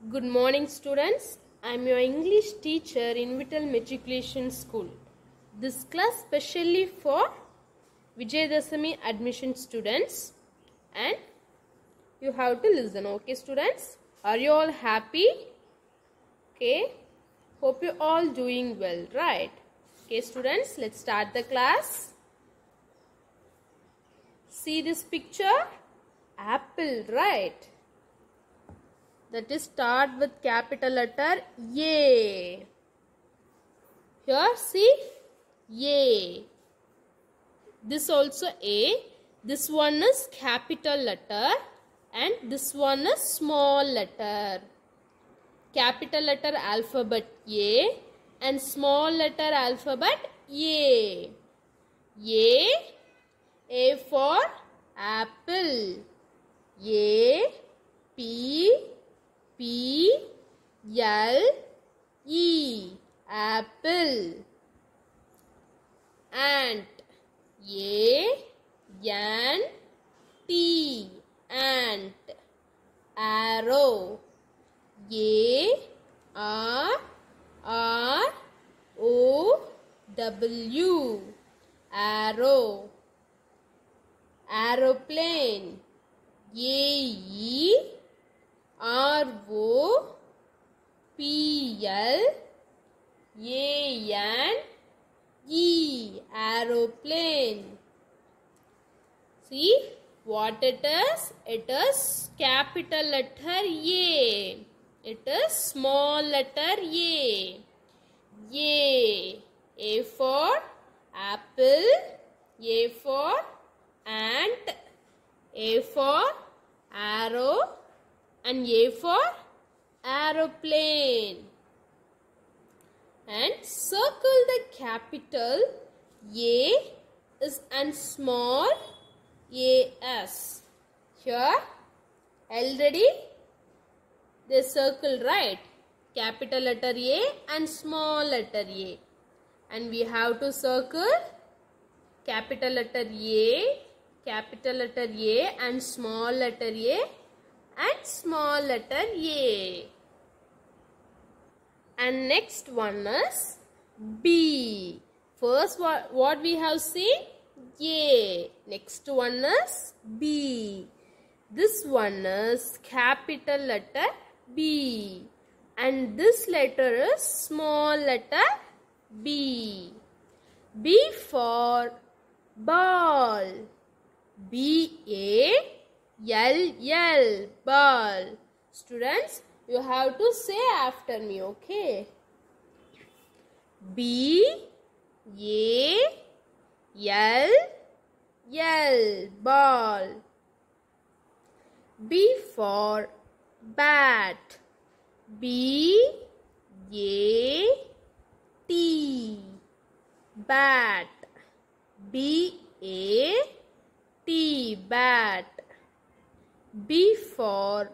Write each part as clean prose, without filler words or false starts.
Good morning, students. I am your English teacher in Vittal Matriculation School. This class specially for Vijayadashami admission students, and you have to listen. Okay, students? Are you all happy? Okay. Hope you all doing well, right? Okay, students, let's start the class. See this picture? Apple, right? That is start with capital letter A. Here see A. This also A. This one is capital letter and this one is small letter. Capital letter alphabet A and small letter alphabet A. A for apple. A, P, L, E, apple. Ant, A, N, T, ant. Arrow, A, R, O, W, arrow. Aeroplane, A, R, O, P, L, A, N, E, aeroplane. See what it is? It is capital letter A. It is small letter A. A for apple, A for ant, A for arrow, and A for aeroplane. And circle the capital A is and small as. Here already they circle, right? Capital letter A and small letter A. And we have to circle capital letter A and small letter A and small letter A. And next one is B. First what we have seen? A. Next one is B. This one is capital letter B. And this letter is small letter B. B for ball. B-A-L-L, ball. Students, you have to say after me, okay? B-A-L-L, ball. B for bat. B-A-T, bat. B-A-T, bat. B for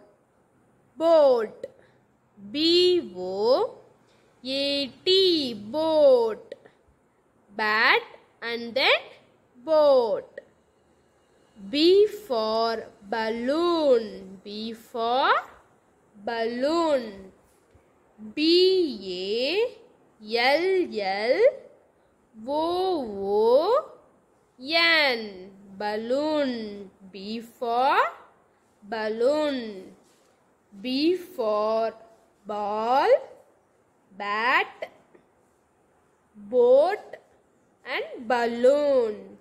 boat. B-O-A-T, boat. Bat and then boat. B for balloon. B for balloon. B-A-L-L-O-O-N, balloon. B for balloon. B for ball, bat, boat and balloon.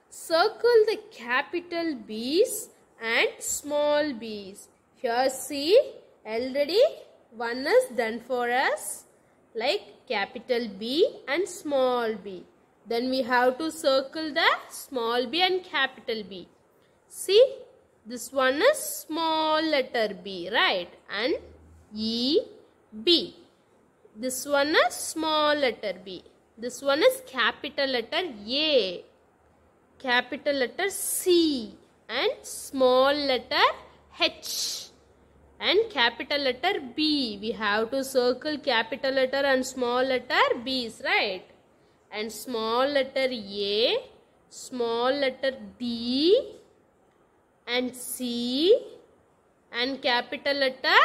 Circle the capital B's and small b's. Here see, already one is done for us, like capital B and small b. Then we have to circle the small b and capital B. See, this one is small letter B, right? And E, B. This one is small letter B. This one is capital letter A. Capital letter C. And small letter H. And capital letter B. We have to circle capital letter and small letter B's, right? And small letter A, small letter D, and C and capital letter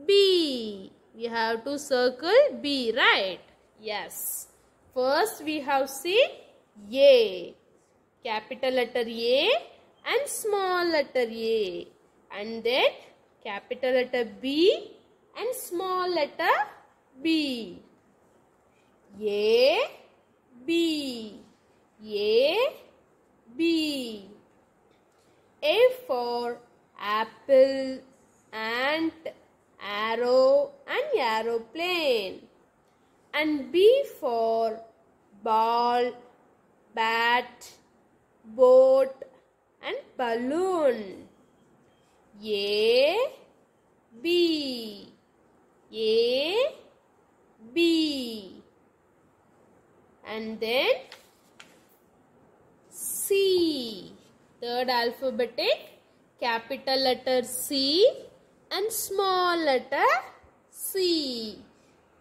B. We have to circle B, right? Yes. First we have seen A. Capital letter A and small letter A. And then capital letter B and small letter B. A, B. A, B. A for apple, ant, arrow and aeroplane. And B for ball, bat, boat and balloon. A, B. A, B. And then C. Third alphabetic, capital letter C and small letter C.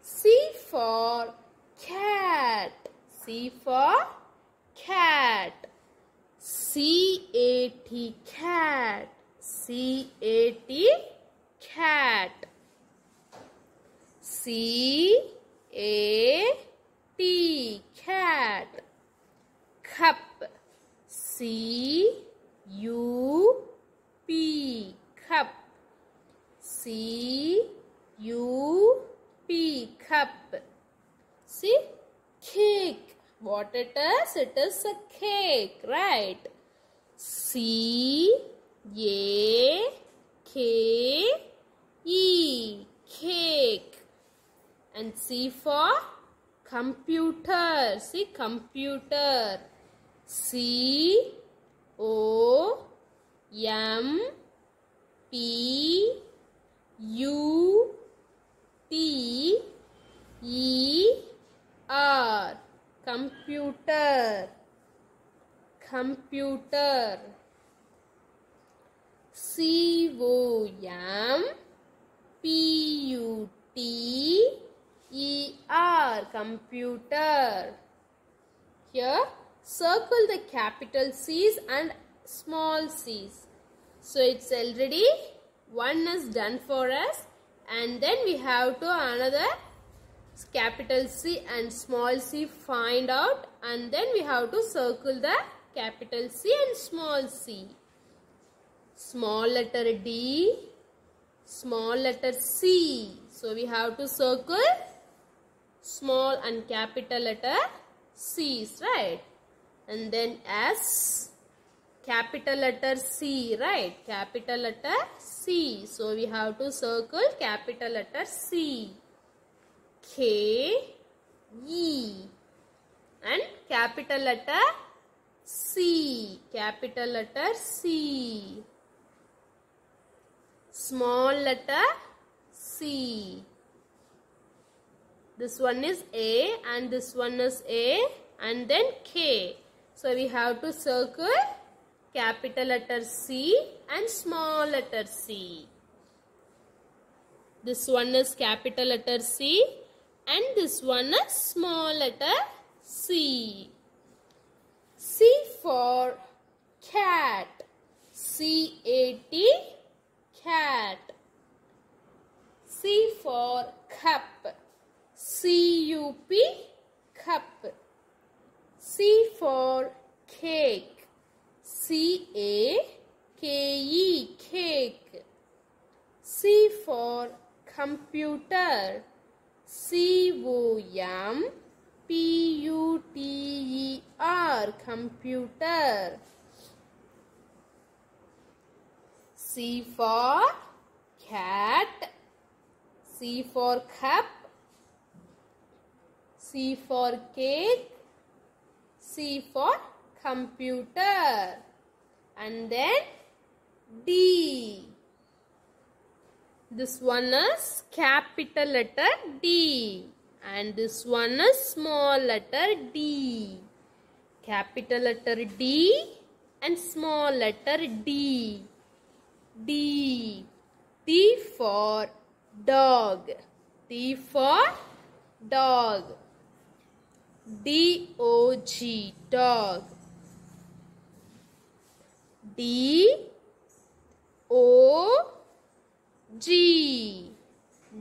C for cat. C for cat. C-A-T, cat. C-A-T, cat. C-A-T, cat. Cup. C-U-P, cup. C-U-P, cup. See, cake. What it is? It is a cake, right? C-A-K-E, cake. And C for computer. See, computer. C-O-M-P-U-T-E-R, computer. Computer. C-O-M-P-U-T-E-R, computer. Here, circle the capital C's and small c's. So, it's already one is done for us. And then we have to another capital C and small c find out. And then we have to circle the capital C and small c. Small letter D, small letter C. So, we have to circle small and capital letter C's, right? And then S, capital letter C, right? Capital letter C. So, we have to circle capital letter C. K, E. And capital letter C. Capital letter C. Small letter C. This one is A and this one is A and then K. So, we have to circle capital letter C and small letter c. This one is capital letter C and this one is small letter c. C for cat. C-A-T, cat. C for cup. C-U-P, cup. C for cake. C-A-K-E, cake. C for computer. C-O-M-P-U-T-E-R, computer. C for cat. C for cup. C for cake. C for computer. And then D. This one is capital letter D. And this one is small letter d. Capital letter D and small letter D. D. D for dog. D for dog. D-O-G, dog. D-O-G, G.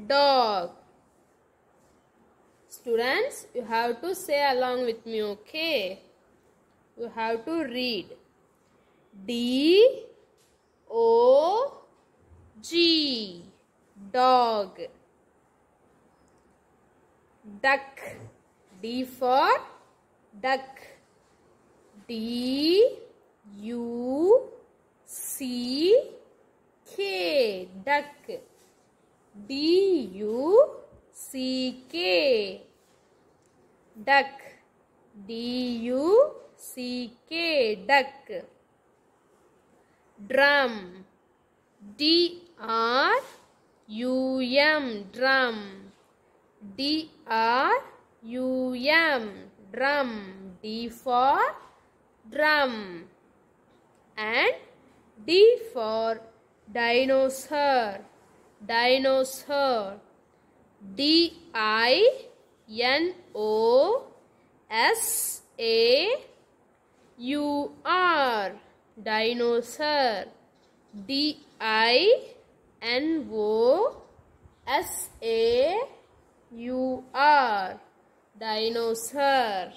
Dog. Students, you have to say along with me, okay? You have to read. D. O. G. Dog. Duck. D for duck. D. U. C. K. Duck. D. U. C. K. Duck. D. U. C. K. Duck. Drum. D. R. U. M. Drum. D. R. U. M. Drum. D for drum. And D for dinosaur. Dinosaur. D-I-N-O-S-A-U-R. Dinosaur. D-I-N-O-S-A-U-R. Dinosaur.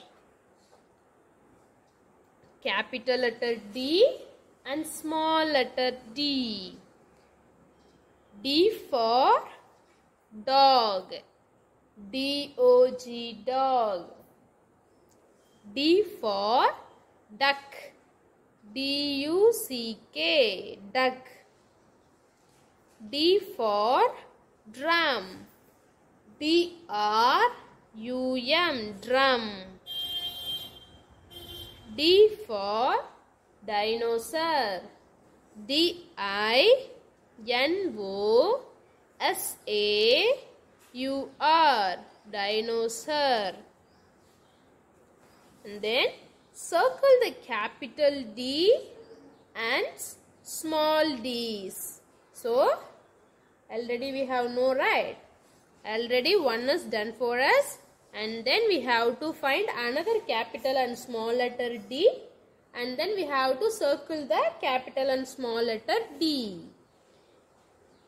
Capital letter D and small letter D. D for dog. D-O-G, dog. D for duck. D-U-C-K, duck. D for drum. D-R-U-M, drum. D for dinosaur. D-I-N-O-S-A-U-R, dinosaur. And then circle the capital D and small d's. So already we have no, right? Already one is done for us. And then we have to find another capital and small letter D. And then we have to circle the capital and small letter D.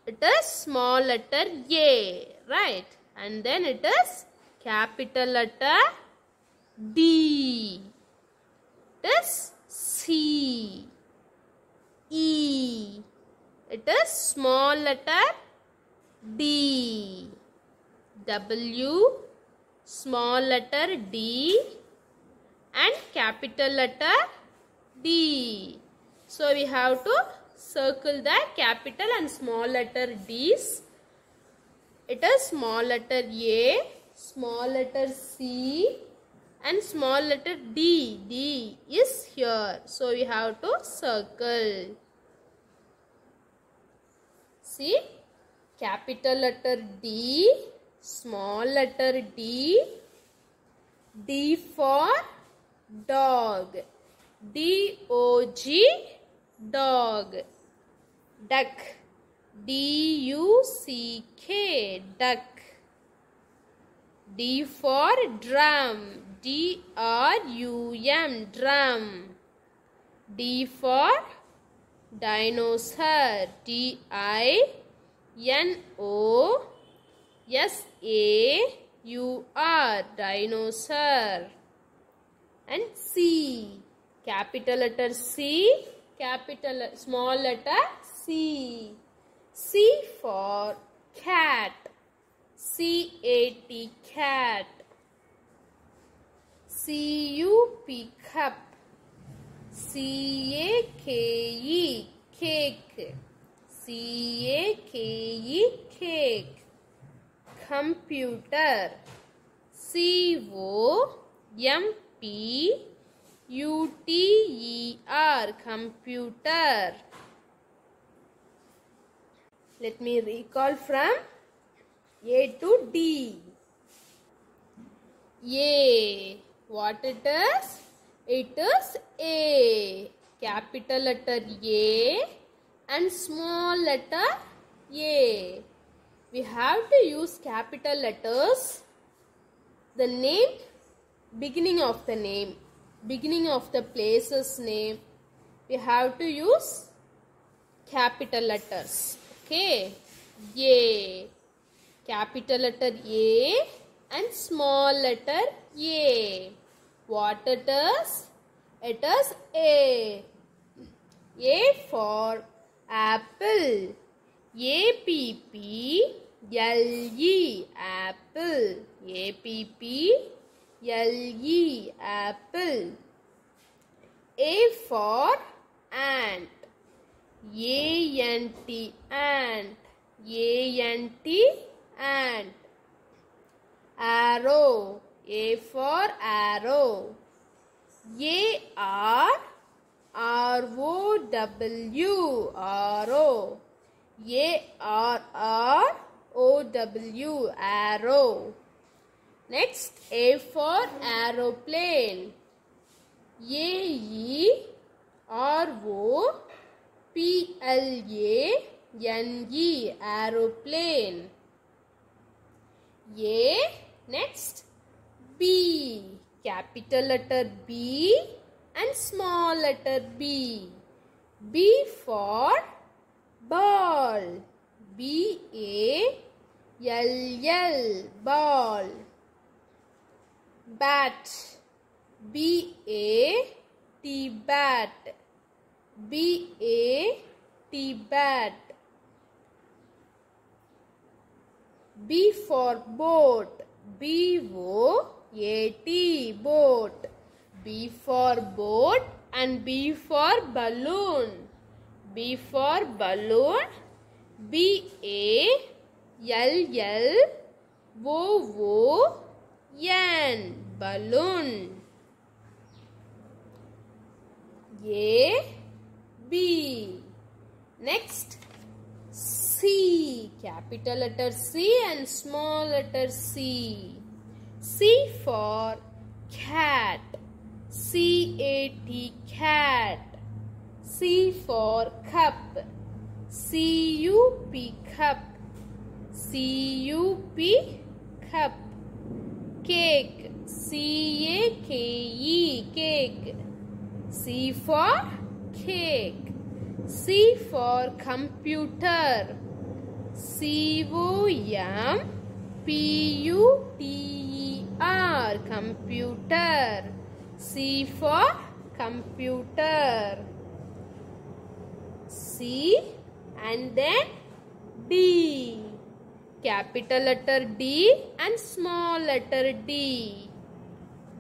It is small letter A, right? And then it is capital letter D. It is C. E. It is small letter D. W. Small letter D. And capital letter D. So we have to circle the capital and small letter D's. It is small letter A, small letter C and small letter D. D is here. So we have to circle. See, capital letter D, small letter D. D for dog. D-O-G, dog. Duck. D-U-C-K, duck. D for drum. D-R-U-M, drum. D for dinosaur. D-I-N-O-S-A-U-R, dinosaur. And C. Capital letter C, small letter C. C for cat. C-A-T, cat. C-U-P, cup. C-A-K-E, cake. C-A-K-E, cake. Computer. C-O-M-P-U-T-E-R, computer. Let me recall from A to D. A. What it is? It is A. Capital letter A and small letter A. We have to use capital letters. The name, beginning of the name, beginning of the place's name. We have to use capital letters. Okay. A. Capital letter A and small letter A. What it is? It is A. A for apple. A-P-P-L-E, apple. A-P-P-L-E, apple. A for ant. A-N-T, ant. A-N-T, ant. Arrow. A for arrow. A-R-R-O-W, arrow. A-R-R-O-W, arrow. Next, A for aeroplane. A-E-R-O-P-L-A-N-E, aeroplane. A. Next, B. Capital letter B and small letter B. B for ball. B-A-L-L, ball. Bat. B-A-T, bat. B-A-T, bat. B for boat. B-O-A-T, boat. B for boat and B for balloon. B for balloon. B-A-L-L-O-O-N, balloon. A, B. Next, C. Capital letter C and small letter C. C for cat. C-A-T, cat. C for cup. C-U-P, cup. C-U-P, cup. Cake. C-A-K-E, cake. C for cake. C for computer. C-O-M-P-U-T-E-R, computer. C for computer. C and then D. Capital letter D and small letter D.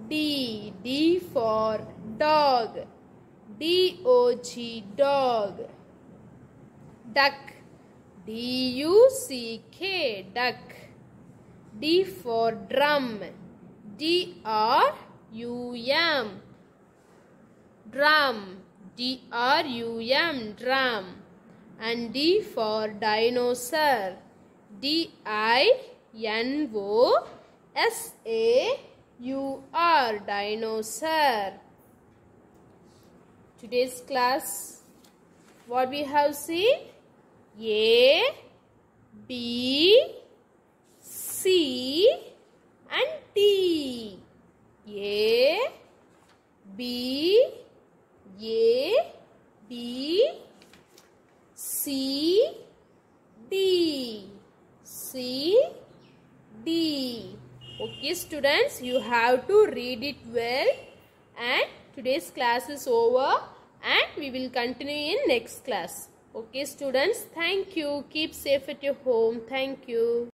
D. D for dog. D-O-G, dog. Duck. D-U-C-K, duck. D for drum. D-R-U-M, drum. D-R-U-M, drum. And D for dinosaur. D-I-N-O-S-A-U-R, dinosaur. Today's class, what we have seen? A, B, C and D. A, B, A, B, C, D. C, D. Okay students, you have to read it well, and today's class is over and we will continue in next class. Okay students, thank you. Keep safe at your home. Thank you.